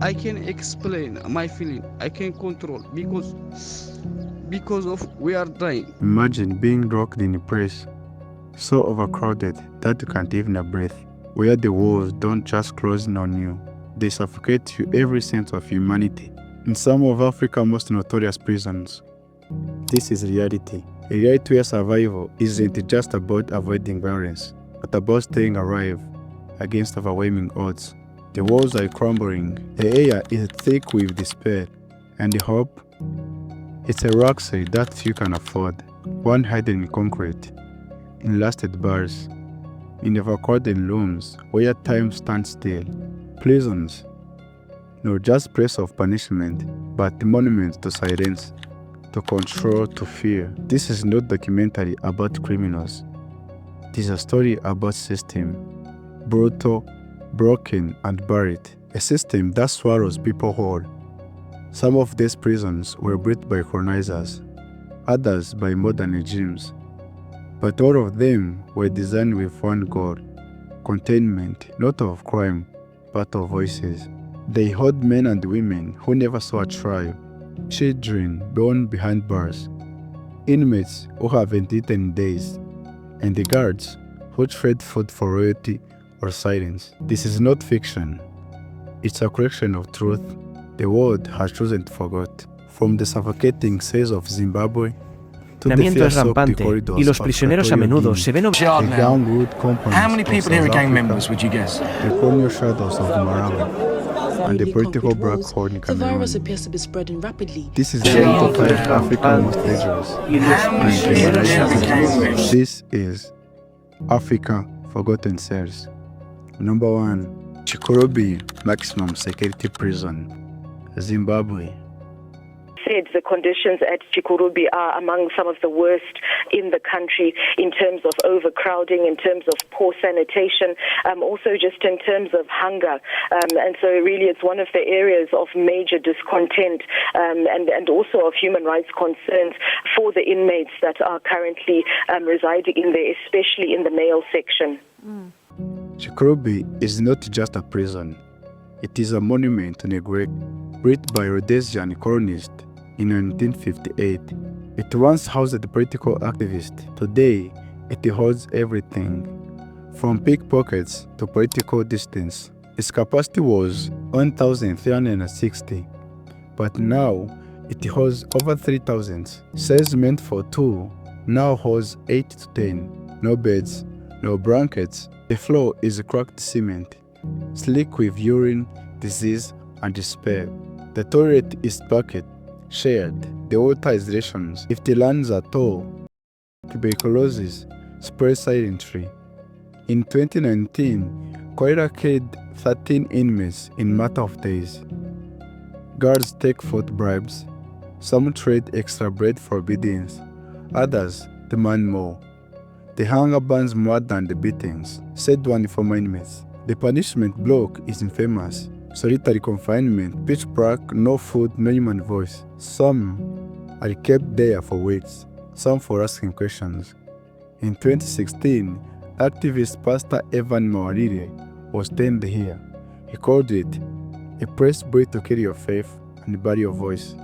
I can explain my feeling. I can control because of we are dying. Imagine being locked in a place so overcrowded that you can't even breathe, where the walls don't just close in on you, they suffocate you every sense of humanity. In some of Africa's most notorious prisons, this is reality. A reality where survival isn't just about avoiding violence, but about staying alive against overwhelming odds. The walls are crumbling, the air is thick with despair, and the hope, it's a luxury that you can afford. One hidden in concrete, in lasted bars, in overcrowded rooms where time stands still. Prisons, not just place of punishment, but monuments to silence, to control, to fear. This is not a documentary about criminals. It is a story about system, brutal, broken, and buried. A system that swallows people whole. Some of these prisons were built by colonizers, others by modern regimes. But all of them were designed with one goal: containment, not of crime, but of voices. They hold men and women who never saw a trial, children born behind bars, inmates who haven't eaten in days, and the guards who trade food for royalty or silence. This is not fiction. It's a collection of truth the world has chosen to forget. From the suffocating cells of Zimbabwe to the El es fear-soaked rampante corridors y los of prisioneros a Equatorial menudo Guinea, se ven the downward companies How many of people here are South gang Africa, members, would you guess? the colonial shadows of Malawi, and the political black hole in The Cameroon. virus appears to be spreading rapidly. This is the top 5 African most dangerous prisons. This is Africa Forgotten Cells. Number 1. Chikori Maximum Security Prison, Zimbabwe. Said the conditions at Chikori are among some of the worst in the country in terms of overcrowding, in terms of poor sanitation, also just in terms of hunger. And so really it's one of the areas of major discontent and also of human rights concerns for the inmates that are currently residing in there, especially in the male section. Chikori is not just a prison. It is a monument to neglect, built by Rhodesian colonists in 1958. It once housed political activists. Today, it holds everything, from pickpockets to political distance. Its capacity was 1,360, but now it holds over 3,000. Cells meant for 2 now holds 8 to 10. No beds, no blankets. The floor is cracked cement, slick with urine, disease, and despair. The toilet is bucket, shared. The water is rations. If the lands are tall, tuberculosis spreads silently. In 2019, cholera killed 13 inmates in a matter of days. Guards take food bribes. Some trade extra bread for beatings. Others demand more. The hunger burns more than the beatings, said one former inmate. The punishment block is infamous. Solitary confinement, pitch black, no food, no human voice. Some are kept there for weeks, some for asking questions. In 2016, activist Pastor Evan Mawarire was detained here. He called it a place built to carry your faith and bury your voice.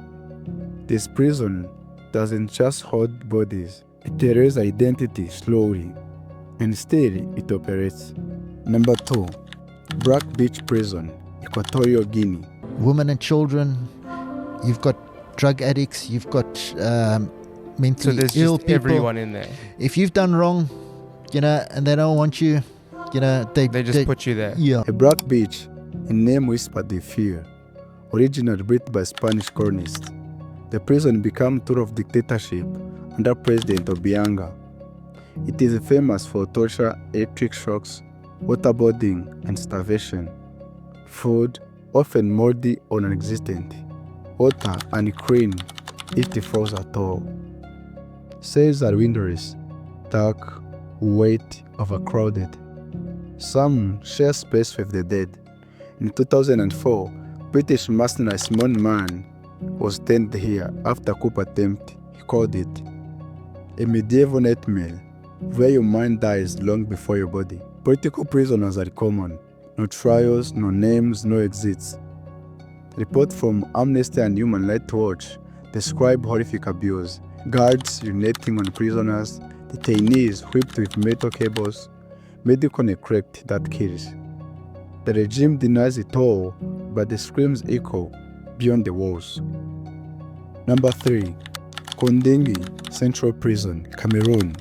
This prison doesn't just hold bodies, it erases identity slowly, and still it operates. Number 2. Black Beach Prison, Equatorial Guinea. Women and children, you've got drug addicts, you've got mentally there's ill just people. everyone in there. If you've done wrong, and they don't want you, they just put you there. Yeah. A black beach, a name whispered with fear, originally built by Spanish colonists. The prison became a tool of dictatorship under President Obianga. It is famous for torture, electric shocks, waterboarding, and starvation. Food, often moldy or non-existent. Water and clean, if it falls at all. Cells are windowless, dark, wet, overcrowded. Some share space with the dead. In 2004, British mercenary Simon Man was detained here after coup attempt. He called it a medieval nightmare where your mind dies long before your body. Political prisoners are common. No trials, no names, no exits. Reports from Amnesty and Human Rights Watch describe horrific abuse. Guards urinating on prisoners, detainees whipped with metal cables, medical neglect that kills. The regime denies it all, but the screams echo beyond the walls. Number 3. Kondingi Central Prison, Cameroon.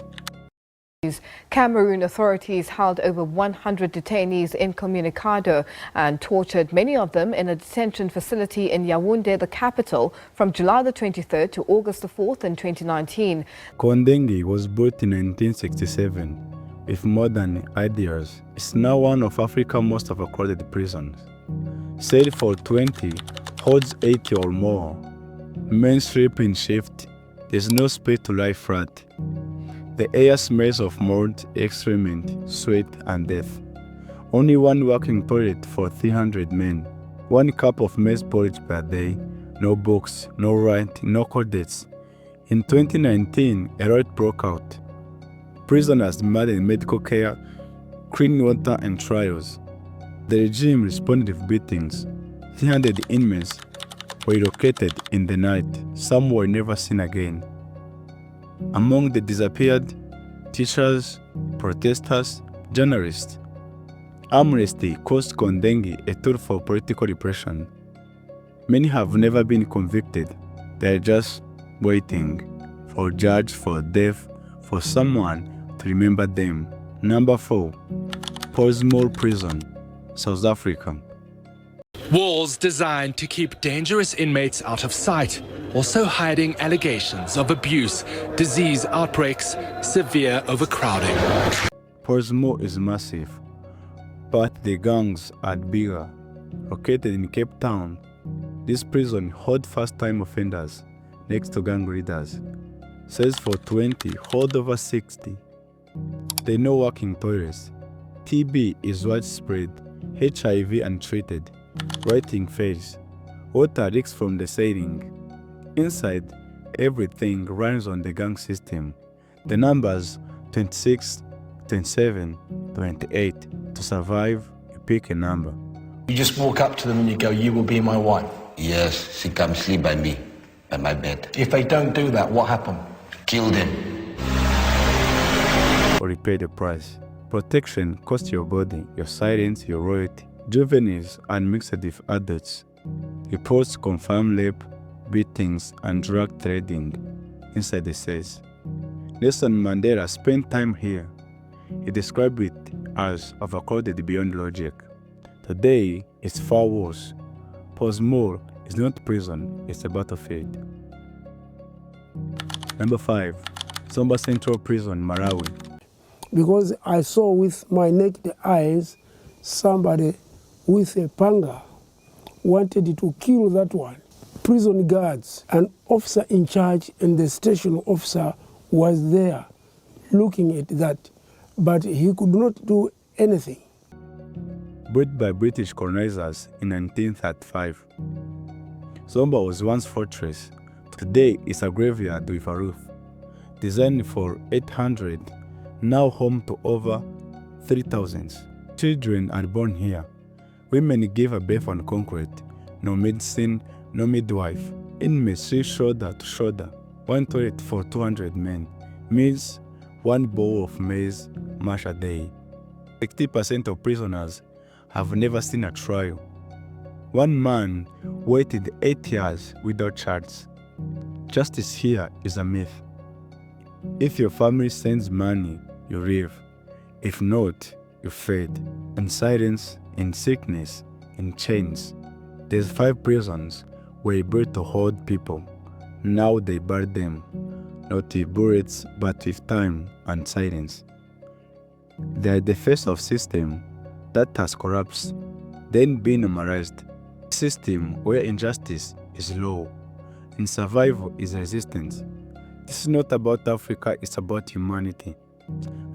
Cameroon authorities held over 100 detainees incommunicado and tortured many of them in a detention facility in Yaoundé, the capital, from July the 23rd to August the 4th in 2019. Kondingi was built in 1967 with modern ideas. It's now one of Africa's most overcrowded prisons. Cell for 20 holds 80 or more. Men sleep in shift. There's no space to lie flat. The air smells of mold, excrement, sweat, and death. Only one working toilet for 300 men. 1 cup of maize porridge per day. No books, no rent, no codex. In 2019, a riot broke out. Prisoners demanded medical care, clean water, and trials. The regime responded with beatings. 300 inmates were located in the night. Some were never seen again. Among the disappeared, teachers, protesters, journalists. Amnesty calls Kondingi a tool for political repression. Many have never been convicted. They are just waiting for a judge, for death, for someone to remember them. Number 4. Zomba Prison, South Africa. Walls designed to keep dangerous inmates out of sight, also hiding allegations of abuse, disease outbreaks, severe overcrowding. Zomba is massive, but the gangs are bigger. Located in Cape Town, this prison holds first-time offenders next to gang leaders. Cells for 20 hold over 60. There are no working toilets. TB is widespread, HIV untreated. Writing fails. Water leaks from the ceiling. Inside, everything runs on the gang system. The numbers 26, 27, 28. To survive, you pick a number. You just walk up to them and you go, "You will be my wife." Yes, she come sleep by me, by my bed. If they don't do that, what happens? Kill them. Or you pay the price. Protection costs your body, your silence, your royalty. Juveniles and mixed with adults. Reports confirm rape, beatings, and drug trading inside the cells. Nelson Mandela spent time here. He described it as overcrowded beyond logic. Today, it's far worse. Zomba is not prison, it's a battlefield. Number 5. Zomba Central Prison, Malawi. Because I saw with my naked eyes somebody with a panga wanted to kill that one. Prison guards, an officer in charge and the station officer was there looking at that, but he could not do anything. Built by British colonizers in 1935, Zomba was once fortress. Today it's a graveyard with a roof. Designed for 800, now home to over 3,000. Children are born here. Women give a birth on concrete. No medicine, no midwife. Inmates sleep shoulder to shoulder. 1 toilet for 200 men. Meals 1 bowl of maize mash a day. 60% of prisoners have never seen a trial. One man waited 8 years without charge. Justice here is a myth. If your family sends money, you live. If not, you fade. In silence, in sickness, in chains. There's 5 prisons were built to hold people. Now they bury them, not with bullets, but with time and silence. They are the face of system that has collapsed, then been normalized. A system where injustice is law and survival is resistance. This is not about Africa, it's about humanity.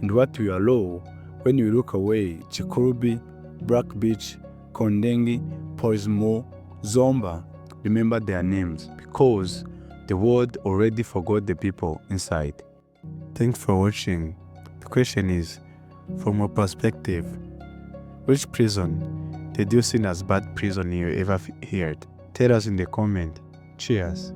And what we allow when we look away, Chikori, Black Beach, Kondingi, Zomba, Zomba, remember their names because the world already forgot the people inside. Thanks for watching. The question is, from your perspective, which prison did you see as bad prison you ever heard? tell us in the comment. Cheers.